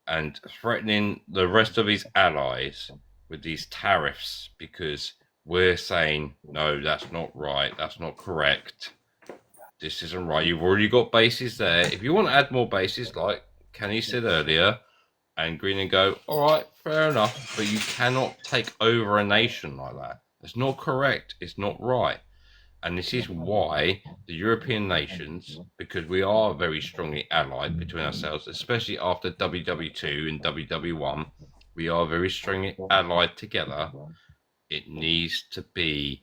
and threatening the rest of his allies with these tariffs because we're saying, no, that's not right, that's not correct, this isn't right. You've already got bases there. If you want to add more bases, like Kenny said earlier, and Greenland go, all right, fair enough, but you cannot take over a nation like that. It's not correct. It's not right. And this is why the European nations, because we are very strongly allied between ourselves, especially after WW2 and WW1, we are very strongly allied together. It needs to be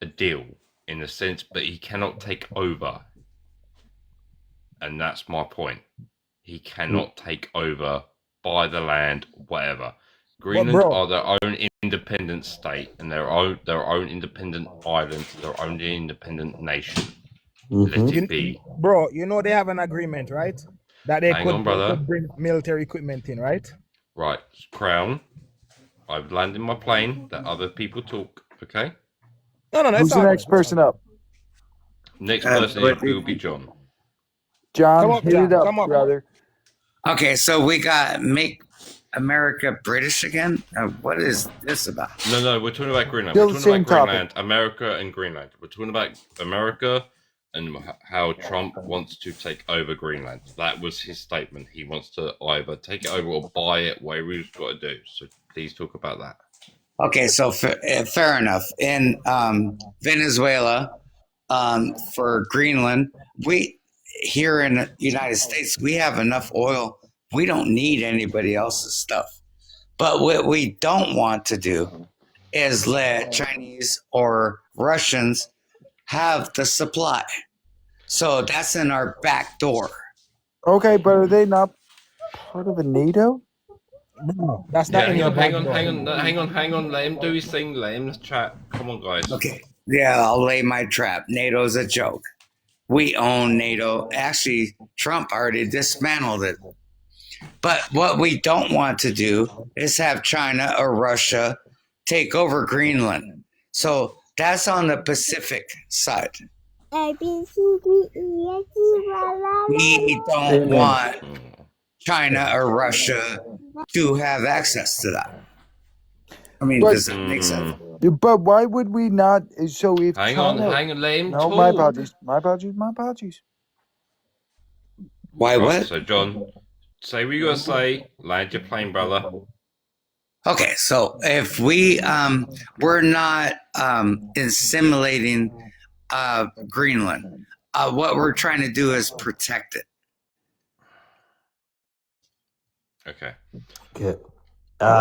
a deal in a sense, but he cannot take over. And that's my point. He cannot take over, buy the land, whatever. Greenland are their own independent state and their own independent island, their own independent nation. Let it be. Bro, you know they have an agreement, right? That they Hang on, brother. could bring military equipment in, right? Right, Crown. I've landed my plane. Let other people talk, okay? No. Who's the next person up? Next person will be John. John, hit it up, brother. Okay, so we got Make America British again? What is this about? No, we're talking about Greenland. Still We're the talking same about Greenland, topic. America and Greenland. We're talking about America and how Trump wants to take over Greenland. That was his statement. He wants to either take it over or buy it, whatever he's got to do. So please talk about that. Okay, so fair enough. In Venezuela, for Greenland, we here in the United States, we have enough oil. We don't need anybody else's stuff. But what we don't want to do is let Chinese or Russians have the supply. So that's in our back door. Okay, but are they not part of the NATO? No, that's not in your hang on. Let him do his thing. Let him chat. Come on, guys. Okay. Yeah, I'll lay my trap. NATO's a joke. We own NATO. Actually, Trump already dismantled it. But what we don't want to do is have China or Russia take over Greenland. So that's on the Pacific side. We don't want China or Russia to have access to that. I mean, does that make sense? But why would we not? So if hang China, on, let him no, talk. my apologies. Why what? So John, say what you gotta say. Land your plane, brother. Okay, so if we're not assimilating Greenland, what we're trying to do is protect it. Okay.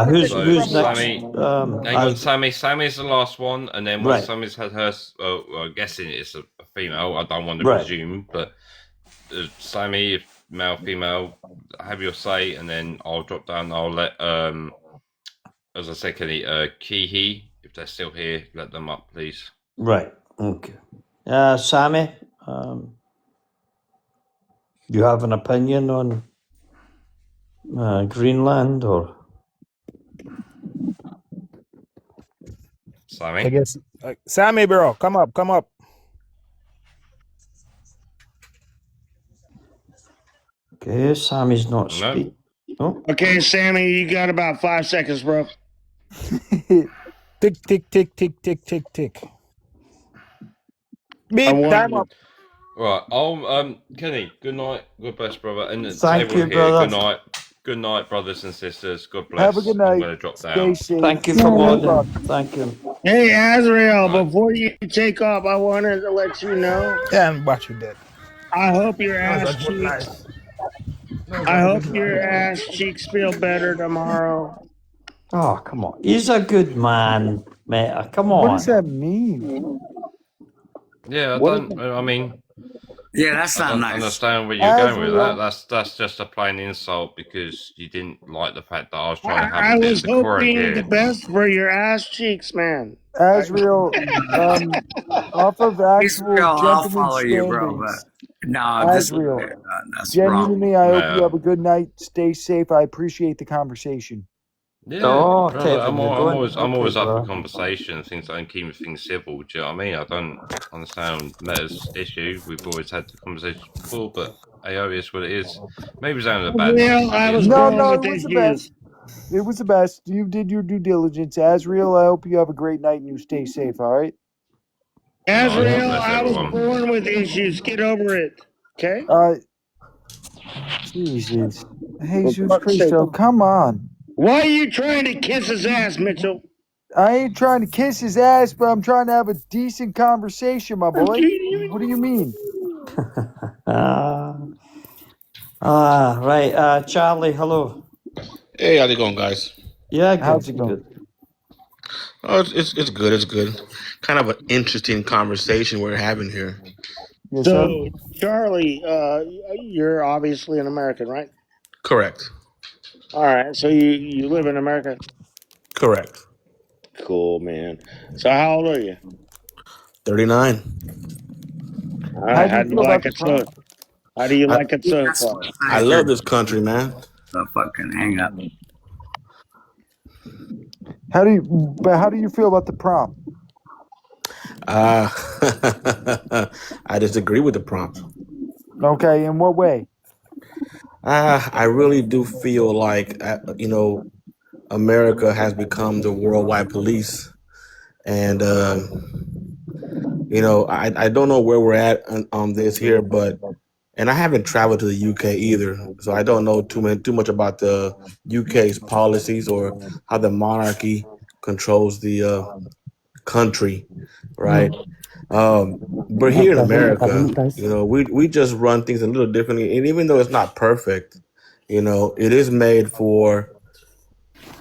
Who's next? Sammy, hang on, Sammy's the last one, and then once Sammy's had her, I'm guessing it's a female. I don't want to presume, but Sammy, if male, female, have your say, and then I'll drop down. I'll let, as I said, Kenny, Kihi, if they're still here, let them up, please. Right. Okay. Sammy, you have an opinion on Greenland or? Sammy? I guess. Sammy, bro, come up. Okay, Sammy's not speaking. Oh. Okay, Sammy, you got about 5 seconds, bro. Tick. Beep, time up. Right, Kenny, good night, God bless, brother. And thank you, brother. Good night, brothers and sisters. God bless. Have a good night. I'm going to drop down. Thank you for watching. Thank you. Hey, Azrael, before you take off, I wanted to let you know. Damn, what you did. I hope your ass cheeks feel better tomorrow. Oh, come on. He's a good man, mate. Come on. What does that mean? Yeah, I mean... Yeah, that's not nice. I understand where you're going with that. That's just a plain insult because you didn't like the fact that I was trying to have I was hoping the best for your ass cheeks, man. Azrael, off of actual I'll follow you, bro. But no, Azrael, that's genuinely, wrong. I hope you have a good night. Stay safe. I appreciate the conversation. Yeah, I'm always up for conversation and things and keeping things civil. Do you know what I mean? I don't understand Meta's issue. We've always had the conversation before, but AO is what it is. Maybe it's only a bad Well, I was No, born no, with it was the issues. best. It was the best. You did your due diligence. Asriel, I hope you have a great night and you stay safe, all right? Azrael, bless I was everyone. born with issues. Get over it. Okay? Jesus. For Jesus fuck's sake. Christo, come on. Why are you trying to kiss his ass, Mitchell? I ain't trying to kiss his ass, but I'm trying to have a decent conversation, my boy. What do you mean? Right. Charlie, hello. Hey, how's it going, guys? Yeah, How's good, it going? good. Oh, it's good. It's good. Kind of an interesting conversation we're having here. Yes, sir. So, Charlie, you're obviously an American, right? Correct. All right. So you live in America? Correct. Cool, man. So how old are you? 39. All right. How do you feel about the prom? How do you I, like it so far? I love this country, man. So fucking hang up. How do you feel about the prom? Uh, I disagree with the prompt. Okay, in what way? I really do feel like, America has become the worldwide police. And, I don't know where we're at on this here, but and I haven't traveled to the UK either, so I don't know too much about the UK's policies or how the monarchy controls the country, right? But here in America, we just run things a little differently, and even though it's not perfect, it is made for.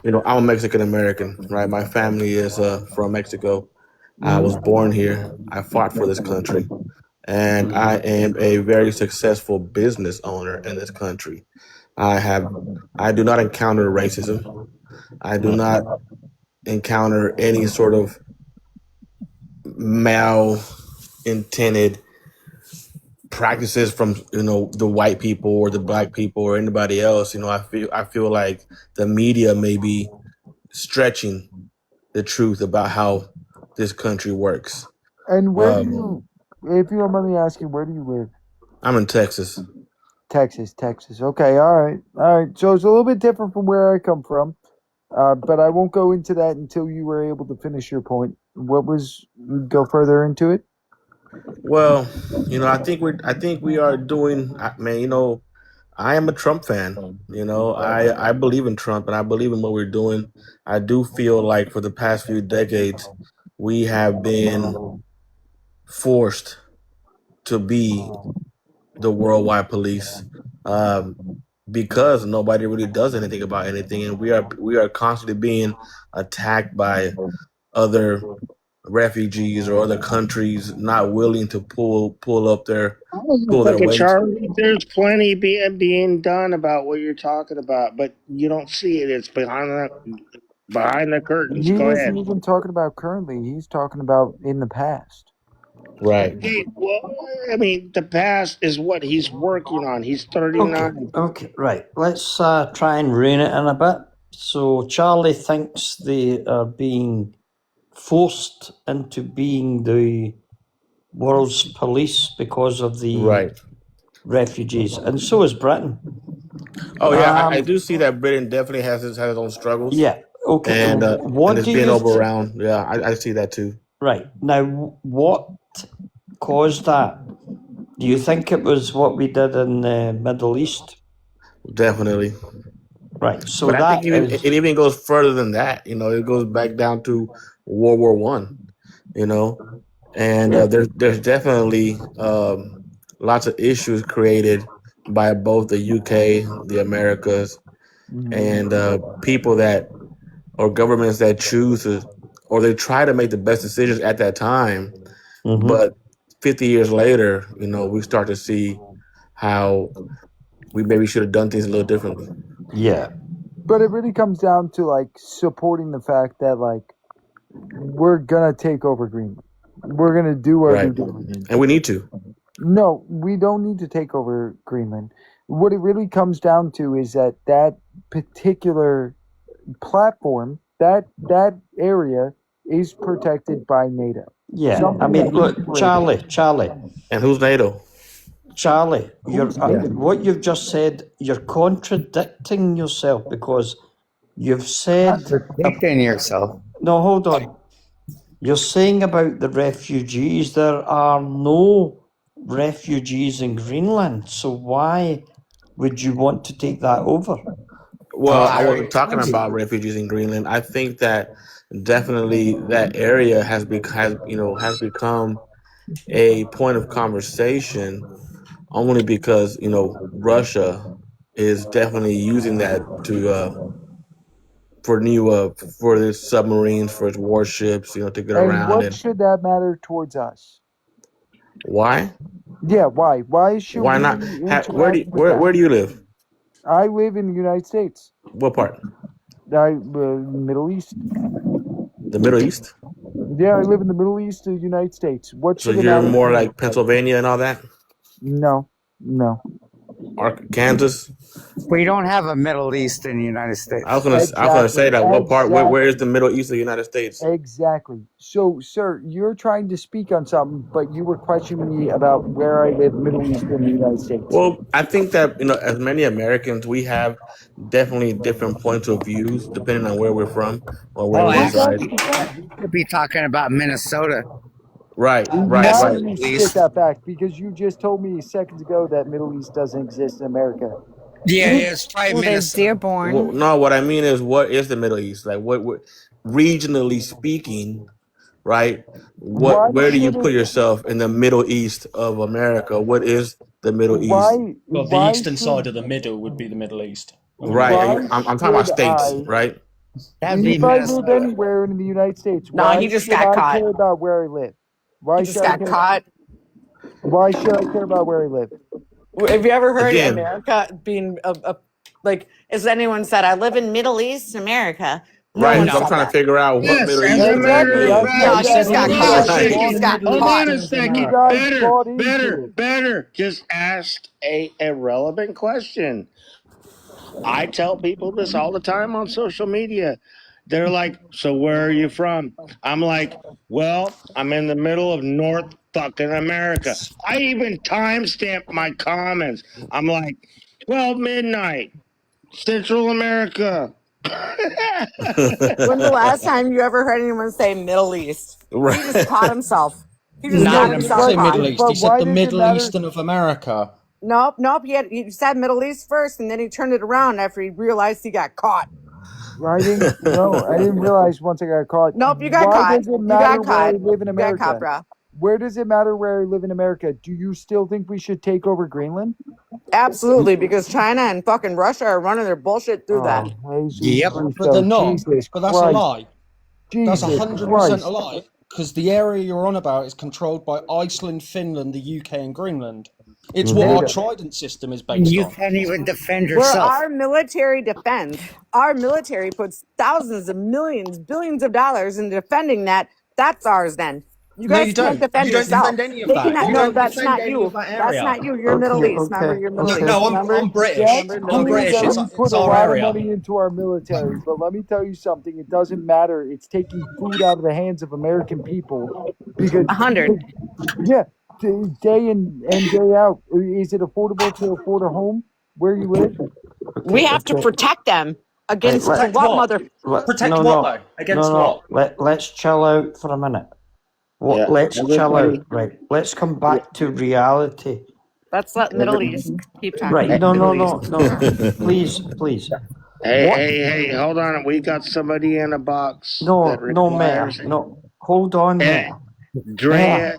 I'm a Mexican American, right? My family is from Mexico. I was born here. I fought for this country. And I am a very successful business owner in this country. I do not encounter racism. I do not encounter any sort of malintended practices from the white people or the black people or anybody else. I feel like the media may be stretching the truth about how this country works. And where do you, if you don't mind me asking, where do you live? I'm in Texas. Texas. Okay, all right. So it's a little bit different from where I come from, but I won't go into that until you were able to finish your point. Go further into it? Well, I think we are doing. Man, I am a Trump fan. I believe in Trump and I believe in what we're doing. I do feel like for the past few decades, we have been forced to be the worldwide police because nobody really does anything about anything, and we are constantly being attacked by other refugees or other countries not willing to pull their weight. Charlie, there's plenty being done about what you're talking about, but you don't see it. It's behind the curtains. He Go isn't ahead. even talking about currently. He's talking about in the past. Right. Okay, well, I mean, the past is what he's working on. He's 39. Okay, right. Let's try and rein it in a bit. So Charlie thinks they are being forced into being the world's police because of the refugees, and so is Britain. Oh yeah, I do see that Britain definitely has its own struggles. Yeah. Okay. And what it's do being you over around. Yeah, I see that too. Right. Now, what caused that? Do you think it was what we did in the Middle East? Definitely. Right. So but I think it even goes further than that. It goes back down to World War One. And there's definitely lots of issues created by both the UK, the Americas, and people that or governments that choose to, or they try to make the best decisions at that time. But 50 years later, we start to see how we maybe should have done things a little differently. Yeah. But it really comes down to like supporting the fact that like we're gonna take over Greenland. We're gonna do our due diligence. And we need to. No, we don't need to take over Greenland. What it really comes down to is that particular platform, that area is protected by NATO. Yeah. I mean, look, Charlie. And who's NATO? Charlie, you're Yeah. what you've just said. You're contradicting yourself because you've said Thinking yourself. no. Hold on. You're saying about the refugees. There are no refugees in Greenland. So why would you want to take that over? Well, I I wasn't talking about refugees in Greenland. I think that definitely that area has become a point of conversation only because Russia is definitely using that to for their submarines, for its warships, to get And around. what And should that matter towards us? why? Yeah, why? Why should Why we not? interact Where do with that? where do you live? I live in the United States. What part? Middle East. The Middle East. Yeah, I live in the Middle East of the United States. What So should it you're matter? more like Pennsylvania and all that, No. Kansas. We don't have a Middle East in the United States. I was gonna say that. What part? Where is the Middle East of the United States? Exactly. So, sir, you're trying to speak on something, but you were questioning me about where I live, Middle East in the United States. Well, I think that as many Americans, we have definitely different points of views depending on where we're from or where we reside. You could be talking about Minnesota. Right. Now you spit that back because you just told me seconds ago that Middle East doesn't exist in America. Yeah, it's probably There's Minnesota. Dearborn. Well, no, what I mean is, what is the Middle East? Like, what regionally speaking, right? Where do you put yourself in the Middle East of America? What is the Middle East? Well, the eastern side of the middle would be the Middle East. Right. I'm talking about states, right? If I live anywhere in the United States, No, why he just should got I caught. care about where I live? Why He just should I got care? caught. Why should I care about where I live? Have you ever heard Again. America being like? Has anyone said I live in Middle East America? No Right. one So I'm said trying that. to figure out what Yes, Middle as East a matter exactly of is. fact, No, he just got hold caught. on a He second. just got Hold caught. on a second. You guys bought into Better, it. better. Just asked a relevant question. I tell people this all the time on social media. They're like, "So where are you from?" I'm like, "Well, I'm in the middle of North fucking America." I even timestamp my comments. I'm like, 12 midnight, Central America. When's the last time you ever heard anyone say Middle East? He Right. just caught himself. He just No, got he didn't himself say caught. Middle East. But He said why the does it Middle matter? Eastern of America. Nope. He said Middle East first, and then he turned it around after he realized he got caught. I didn't realize once I got caught. Nope, you got Why caught. does it You matter got where I caught. live in You got caught, America? bro. Where does it matter where I live in America? Do you still think we should take over Greenland? Absolutely, because China and fucking Russia are running their bullshit through that. Jesus Yep. Christ, But they're not. Jesus But that's a Christ. lie. That's Jesus 100% Christ. a lie. Because the area you're on about is controlled by Iceland, Finland, the UK, and Greenland. It's what our Trident system is based You on. can't even defend Where yourself. our military defends, our military puts thousands of millions, billions of dollars into defending that. That's ours then. You No, guys you can't don't. defend You don't yourself. defend any of They that. cannot- You no, don't that's defend not any you. of that That's area. not you. You're Middle East. Remember, you're Middle East. No, Remember? I'm British. Remember, I'm Middle British. East. We It's put a our lot of area. money into our military, but let me tell you something. It doesn't matter. It's taking food out of the hands of American people because 100. yeah, day in and day out. Is it affordable to afford a home where you live? We have to protect them against Right, Protect what what? mother? Protect what, though? Against what? Let's chill out for a minute. Yeah, Let's chill everybody- out. Right. Let's come back to reality. Let's let Middle East keep talking. Right. No. Please. Hey, hold on. We got somebody in a box. No, that Mayor. requires- No. Hold on, Hey, Mayor.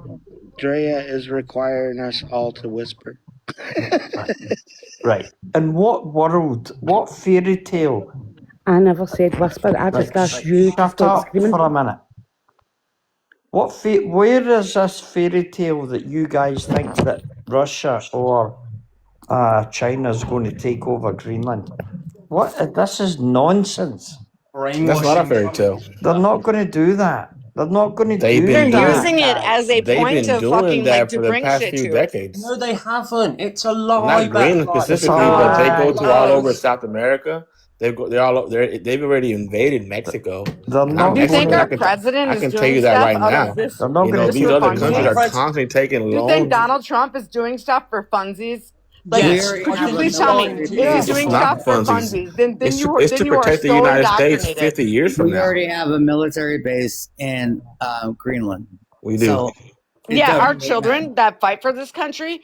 Drea is requiring us all to whisper. Right. In what world, what fairy tale? I never said whisper. I just asked you to Shut stop up screaming. for a minute. Where is this fairy tale that you guys think that Russia or China's going to take over Greenland? What? This is nonsense. That's not a fairy tale. They're not going to do that. They're not going to They've do been They're that. using it as a They've point been of doing fucking that like to for the bring past shit few to. decades. No, they haven't. It's a lie. Not Greenland Backfire. specifically, but they go to all over South America. They've already invaded Mexico. They're And not Do you think going our to. president I is can tell doing you that stuff right out now. of this? They're not You going know, to these for other funsies? countries are Fred, constantly taking Do you think loans. Donald Trump is doing stuff for funsies? Like, yes, We're could I you think please he's tell me lying if to he's you. It's doing not stuff for funsies. funsies? Then It's you to are protect the so United States indoctrinated. 50 years from we now. already have a military base in Greenland. We do. So it Yeah, our doesn't really matter. children that fight for this country,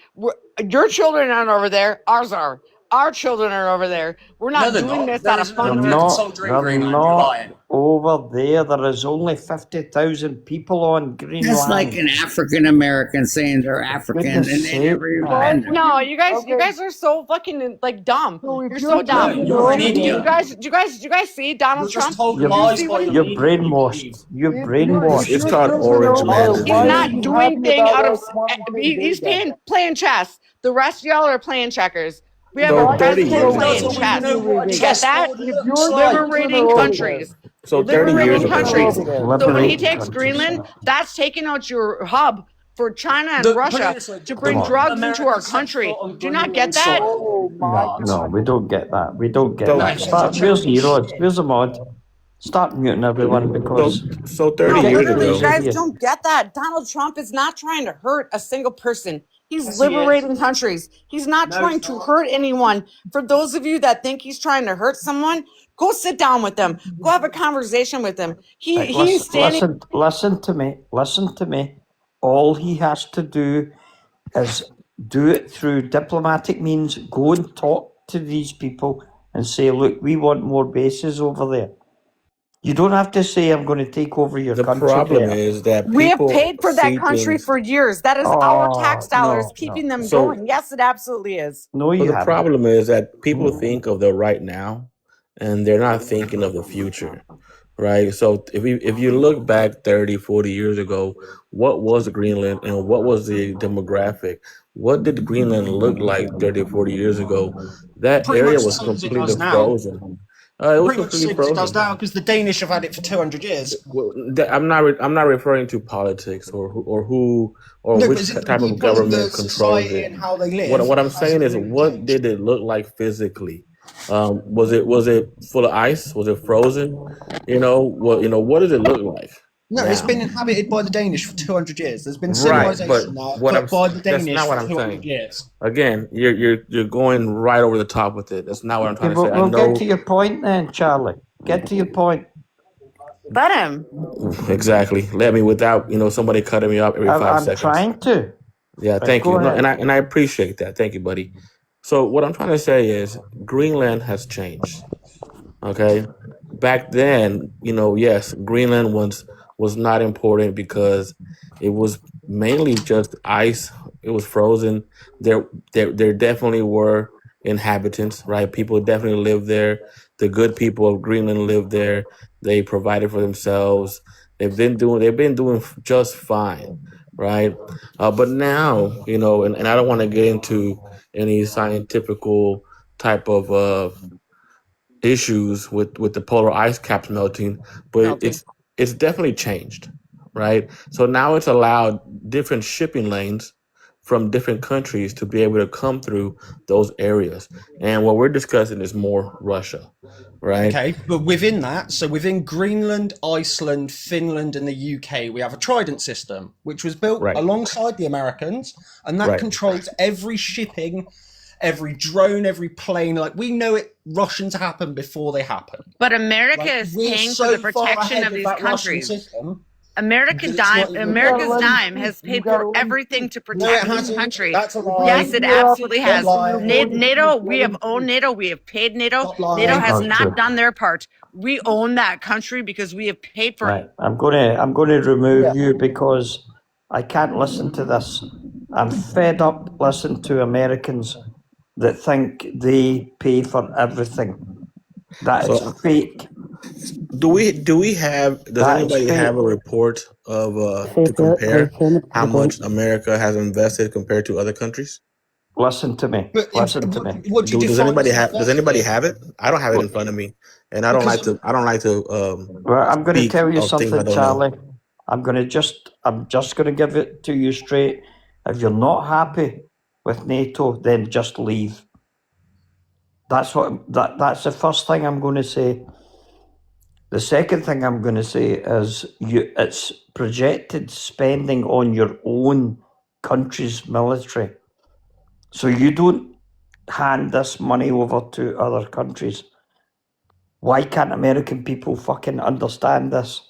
your children aren't over there. Ours are. Our children are over there. We're No, not they're doing not. this There out of isn't an They're fun. American not. soldier in They're Greenland. You're not lying. over there. There is only 50,000 people on That's like Greenland. an African American saying they're African Goodness and they sake, never even man. been there. No, you guys Okay. are so fucking like dumb. So if You're you're so No, dumb. taking you're an over Do you idiot. guys see Donald You're just Trump? told Do you lies see by what the he? You're people you brainwashed. believe. You're if brainwashed. you're It's called taking Orange over, Madness. He's why are not you doing happy thing about out of. us wanting to He's invade them? playing chess. The rest of y'all are playing checkers. We have So a 30 president years playing ago. So we chess. know what a You get that? chessboard If looks your like. children Liberating are over So there, countries. so 30 your years Liberating children are ago. countries. over there. So when he Liberating takes countries. Greenland, that's taking out your hub for China and Put it Russia this way, to Come bring on. drugs into our America set country. foot on Do you not get Greenland that? soil. Oh my No, God. we don't get that. We don't get So that. Nice. Start. Where's the Erod? Where's the mod? Start muting everyone so because so 30 No, get years literally, you ago. guys here. don't get that. Donald Trump is not trying to hurt a single person. He's Yes, he is. liberating countries. He's not No, trying he's to not. hurt anyone. For those of you that think he's trying to hurt someone, go sit down with them. Go have a conversation with him. Right, He's standing. listen to me. Listen to me. All he has to do is do it through diplomatic means. Go and talk to these people and say, look, we want more bases over there. You don't have to say, I'm going to take over your The country problem there. is that We have people paid for that see country things. for years. That is our tax Oh, dollars no, keeping no. them So going. Yes, it absolutely is. No, so you the haven't. problem is that people No. think of the right now, and they're not thinking of the future, right? So if you look back 30, 40 years ago, what was Greenland and what was the demographic? What did Greenland look like 30, 40 years ago? That Pretty area much the was same as it completely does now. frozen. It was Pretty much the completely same as it does frozen. now because the Danish have had it for 200 years. Well, I'm not referring to politics or who or No, but which is it the type of people and the government controls society it. and how they live? What I'm Has saying it is, really what changed? did it look like physically? Was it full of ice? Was it frozen? What does it look like No, it's now? been inhabited by the Danish for 200 years. There's been Right, but civilization there what I'm put by the that's Danish not for what I'm 200 saying. years. Again, you're going right over the top with it. That's not what I'm Okay, trying to say. I we'll get know to your point then, Charlie. Get to your point. Let him. exactly. Let me without somebody cutting me off every 5 I'm seconds. trying to. Yeah, Right, thank go you. No, ahead. and I appreciate that. Thank you, buddy. So what I'm trying to say is Greenland has changed. Okay. Back then, yes, Greenland was not important because it was mainly just ice. It was frozen. There definitely were inhabitants, right? People definitely lived there. The good people of Greenland lived there. They provided for themselves. They've been doing just fine, right? But now, and I don't want to get into any scientifical type of issues with the polar ice caps melting, but Melting. it's definitely changed, right? So now it's allowed different shipping lanes from different countries to be able to come through those areas. And what we're discussing is more Russia, right? Okay, but within that, so within Greenland, Iceland, Finland, and the UK, we have a Trident system, which was built Right. alongside the Americans, and that Right. controls every shipping, every drone, every plane. Like, we know it Russians happen before they happen. But America Like, is we're paying so for the far protection ahead of these that Russian countries. system. America's It's not even- America's You gotta let dime him has speak. You paid gotta for let him everything to No, it protect this hasn't. country. That's a lie. Yes, it You're up absolutely for has. lying. NATO, we have Stop owned NATO. We have paid NATO. Stop lying. NATO has Not not true. done their part. We own that country because we have paid for it. Right, I'm gonna remove you because I can't listen to this. I'm fed up listening to Americans that think they pay for everything. That is So fake. do we have? Does That is anybody have a fake. report of Say to compare the how point. much America has invested compared to other countries? Listen to me. But Listen to me. what do you Does define anybody as have? Does anybody investing? have it? I don't have it in front of me, and I don't Because- like to Well, I'm going to speak tell you of things I something, don't know. Charlie. I'm just going to give it to you straight. If you're not happy with NATO, then just leave. That's the first thing I'm going to say. The second thing I'm going to say is it's projected spending on your own country's military. So you don't hand this money over to other countries. Why can't American people fucking understand this?